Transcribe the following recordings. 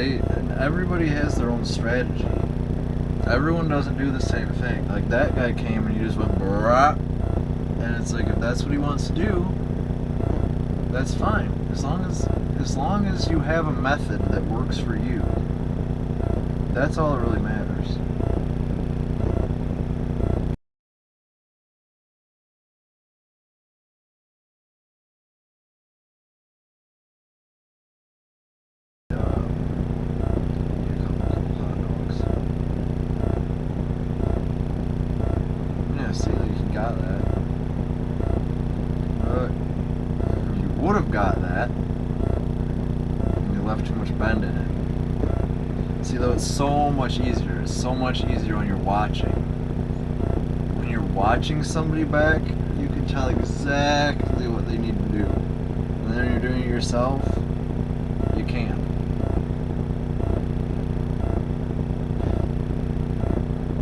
and everybody has their own strategy. Everyone doesn't do the same thing. Like, that guy came and he just went brah, and it's like, if that's what he wants to do, that's fine. As long as you have a method that works for you, that's all that really matters. Yeah, see, like, you got that. You would have got that, and you left too much bend in it. See, though, it's so much easier. It's so much easier when you're watching. When you're watching somebody back, you can tell exactly what they need to do. And then when you're doing it yourself, you can't.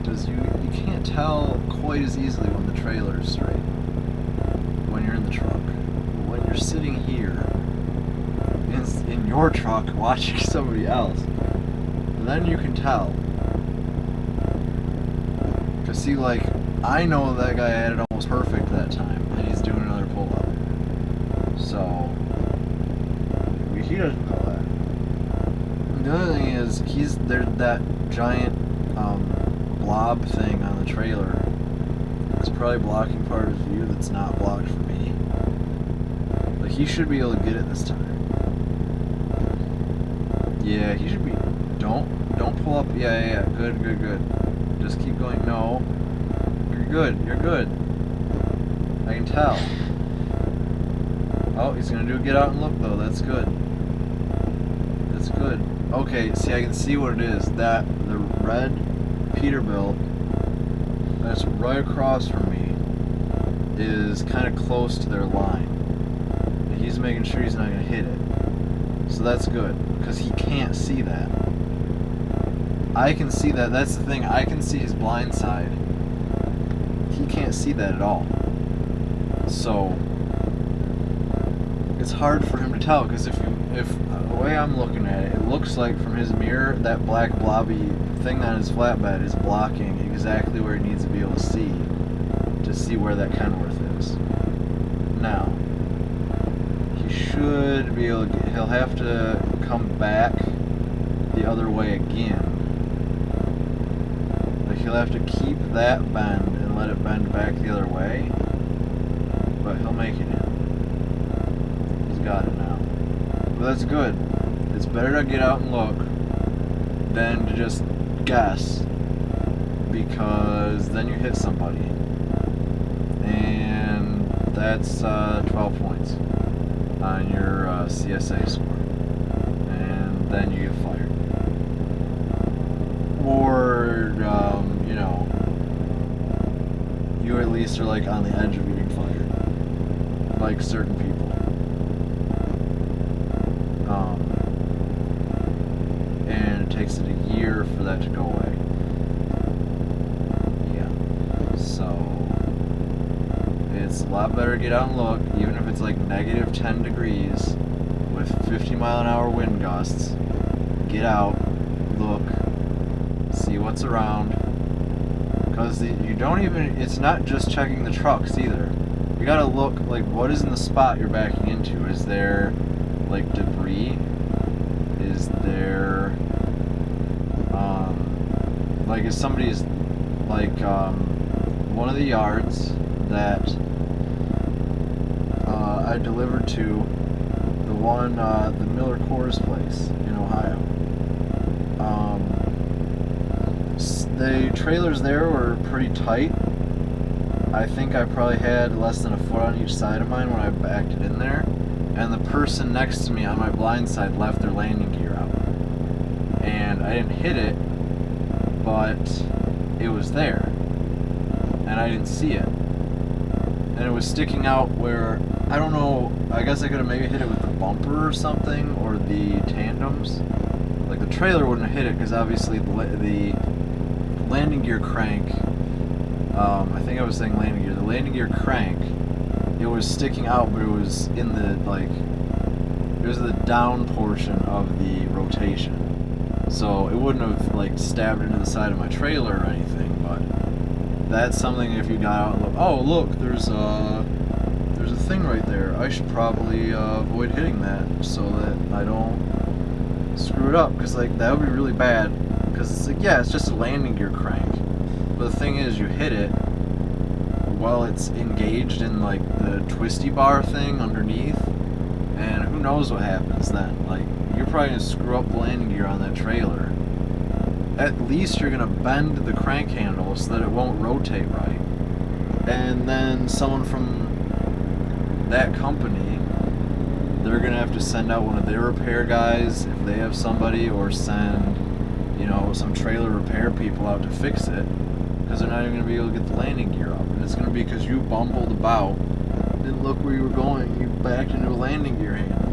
Because you can't tell quite as easily when the trailer is straight. When you're in the truck. When you're sitting here in your truck watching somebody else, then you can tell. Cause see, like, I know that guy had it almost perfect that time, and he's doing another pull-up. So he doesn't know that. The other thing is, there's that giant blob thing on the trailer. It's probably blocking part of his view that's not blocked for me. Like, he should be able to get it this time. Yeah, he should be. Don't pull up. Yeah. Good. Just keep going. No. You're good. I can tell. Oh, he's gonna do a get out and look though. That's good. Okay, see, I can see what it is. That the red Peterbilt that's right across from me is kind of close to their line. And he's making sure he's not gonna hit it. So that's good, because he can't see that. I can see that. That's the thing. I can see his blind side. He can't see that at all. So it's hard for him to tell, because if the way I'm looking at it, it looks like from his mirror that black blobby thing on his flatbed is blocking exactly where he needs to be able to see where that Kenworth is. Now, he should be able to he'll have to come back the other way again. Like, he'll have to keep that bend and let it bend back the other way, but he'll make it in. He's got it now. But that's good. It's better to get out and look than to just guess, because then you hit somebody. And that's 12 points on your CSA score. And then you get fired. Or, you at least are like on the edge of getting fired. Like certain people. And it takes it a year for that to go away. Yeah. So it's a lot better to get out and look, even if it's like negative 10 degrees with 50-mile-an-hour wind gusts. Get out, look, see what's around. Because you don't even, it's not just checking the trucks either. You gotta look, like, what is in the spot you're backing into? Is there, like, debris? Is there, like, is somebody's, like, one of the yards that I delivered to, the one, the Miller Coors place in Ohio. The trailers there were pretty tight. I think I probably had less than a foot on each side of mine when I backed it in there. And the person next to me on my blind side left their landing gear out. And I didn't hit it, but it was there. And I didn't see it. And it was sticking out where, I don't know, I guess I could have maybe hit it with the bumper or something, or the tandems. Like, the trailer wouldn't have hit it, because obviously the landing gear crank, I think I was saying landing gear, the landing gear crank, it was sticking out, but it was in the, like, it was the down portion of the rotation. So it wouldn't have like stabbed into the side of my trailer or anything, but that's something if you got out and look, oh look, there's a thing right there. I should probably avoid hitting that so that I don't screw it up, because like that would be really bad. Because it's like, yeah, it's just a landing gear crank, but the thing is, you hit it while it's engaged in like the twisty bar thing underneath, and who knows what happens then. Like, you're probably gonna screw up the landing gear on that trailer. At least you're gonna bend the crank handle so that it won't rotate right. And then someone from that company, they're gonna have to send out one of their repair guys if they have somebody, or send, you know, some trailer repair people out to fix it, because they're not even gonna be able to get the landing gear up. And it's gonna be because you bumbled about, didn't look where you were going, you backed into a landing gear handle.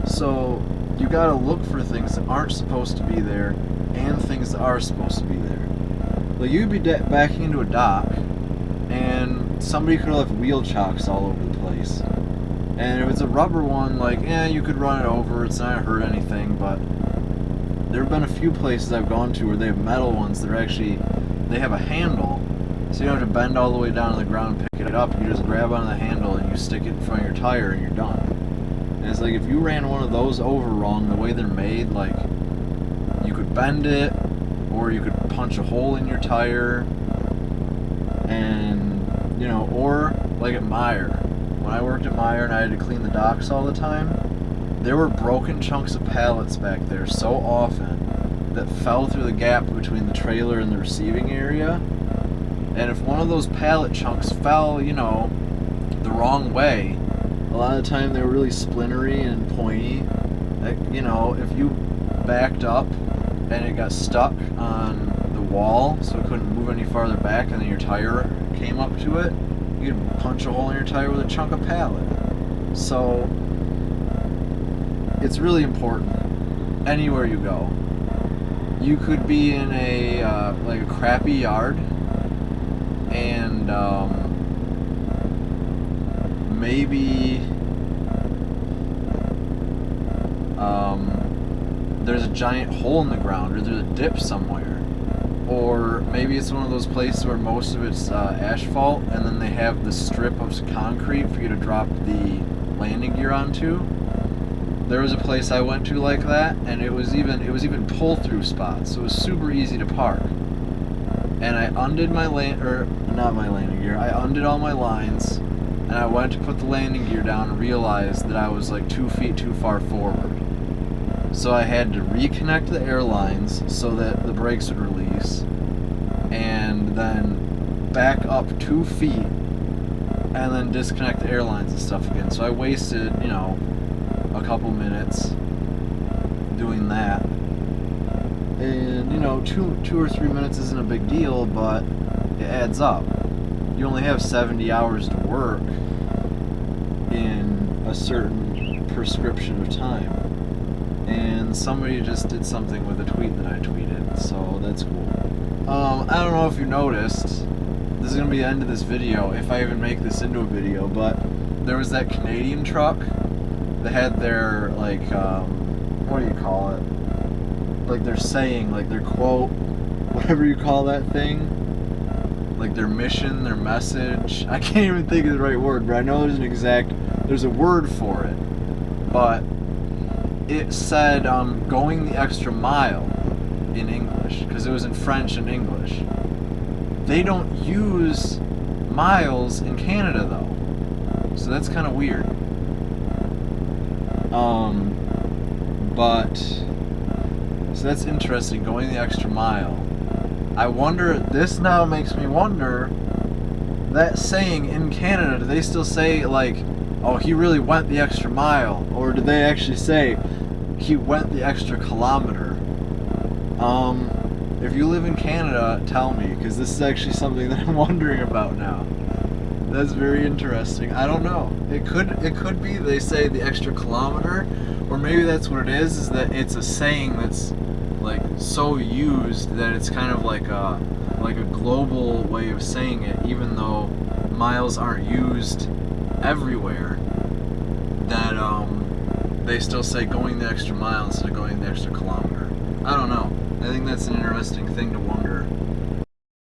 So you gotta look for things that aren't supposed to be there and things that are supposed to be there. Like, you'd be backing into a dock and somebody could have left wheel chocks all over the place. And if it's a rubber one, like, you could run it over, it's not gonna hurt anything. But there have been a few places I've gone to where they have metal ones that are actually, they have a handle, so you don't have to bend all the way down to the ground and pick it up. You just grab onto the handle and you stick it in front of your tire and you're done. And it's like, if you ran one of those over wrong, the way they're made, like, you could bend it, or you could punch a hole in your tire, and, you know, or like at Meyer. When I worked at Meyer and I had to clean the docks all the time, there were broken chunks of pallets back there so often that fell through the gap between the trailer and the receiving area. And if one of those pallet chunks fell, you know, the wrong way, a lot of the time they were really splintery and pointy. Like, you know, if you backed up and it got stuck on the wall so it couldn't move any farther back, and then your tire came up to it, you could punch a hole in your tire with a chunk of pallet. So it's really important anywhere you go. You could be in a like a crappy yard, and maybe there's a giant hole in the ground, or there's a dip somewhere, or maybe it's one of those places where most of it's asphalt, and then they have the strip of concrete for you to drop the landing gear onto. There was a place I went to like that, and it was even pull-through spots, so it was super easy to park. And I undid my I undid all my lines, and I went to put the landing gear down and realized that I was like 2 feet too far forward. So I had to reconnect the airlines so that the brakes would release, and then back up 2 feet, and then disconnect the airlines and stuff again. So I wasted, you know, a couple minutes doing that. And, you know, two or 3 minutes isn't a big deal, but it adds up. You only have 70 hours to work in a certain prescription of time. And somebody just did something with a tweet that I tweeted, so that's cool. I don't know if you noticed, this is going to be the end of this video, if I even make this into a video, but there was that Canadian truck that had their, like, what do you call it? Like their saying, like their quote, whatever you call that thing. Like their mission, their message. I can't even think of the right word, but I know there's a word for it. But it said, going the extra mile in English, because it was in French and English. They don't use miles in Canada though, so that's kind of weird. So that's interesting, going the extra mile. I wonder, this now makes me wonder, that saying in Canada, do they still say, like, oh, he really went the extra mile? Or do they actually say, he went the extra kilometer? If you live in Canada, tell me, because this is actually something that I'm wondering about now. That's very interesting. I don't know. It could be they say the extra kilometer, or maybe that's what it is that it's a saying that's like so used that it's kind of like a global way of saying it, even though miles aren't used everywhere, that they still say going the extra mile instead of going the extra kilometer. I don't know. I think that's an interesting thing to wonder.